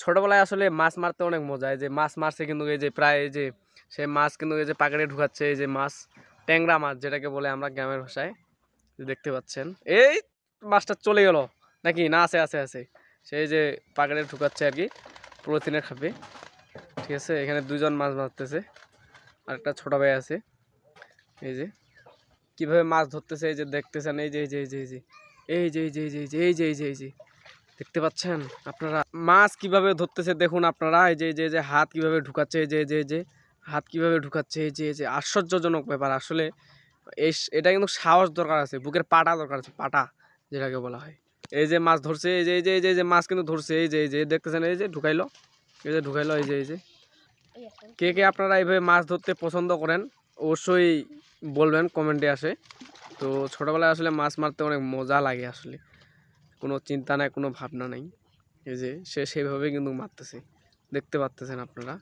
ছোটবেলায় আসলে মাছ মারতে অনেক মজা। এই যে মাছ মারছে কিন্তু এই যে প্রায় এই যে সে মাছ কিন্তু এই যে পাকাড়ে ঢুকাচ্ছে, এই যে মাছ ট্যাংরা মাছ যেটাকে বলে আমরা গ্রামের ভাষায়, দেখতে পাচ্ছেন। এই মাছটা চলে গেল নাকি না, আছে আছে আছে, সেই যে পাকাড়ে ঢুকাচ্ছে আর কি, পলিথিনের খাবে। ঠিক আছে, এখানে দুজন মাছ মারতেছে আর একটা ছোট ভাই আছে। এই যে কিভাবে মাছ ধরতেছে, এই যে দেখতেছেন, এই যে এই যে এই যে এই যে এই যে এই যে এই যে এই যে এই যে এই যে দেখতে পাচ্ছেন আপনারা মাছ কিভাবে ধরতেছে, দেখুন আপনারা। এই যে এই যে হাত কিভাবে ঢুকাচ্ছে, এই যে এই যে এই যে হাত কিভাবে ঢুকাচ্ছে, এই যে এই যে আশ্চর্যজনক ব্যাপার আসলে। এটা কিন্তু সাহস দরকার আছে, বুকের পাটা দরকার আছে, পাটা যেটাকে বলা হয়। এই যে মাছ ধরছে, এই যে এই যে এই যে এই যে মাছ কিন্তু ধরছে, এই যে এই যে দেখতেছেন, এই যে ঢুকাইলো, এই যে ঢুকাইলো, এই যে এই যে। কে কে আপনারা এইভাবে মাছ ধরতে পছন্দ করেন অবশ্যই বলবেন কমেন্টে আসে। তো ছোটোবেলায় আসলে মাছ মারতে অনেক মজা লাগে আসলে, কোনো চিন্তা নাই, কোনো ভাবনা নাই। এই যে সে সেভাবে কিন্তু মারতেছে, দেখতে পাচ্তেছেন আপনারা।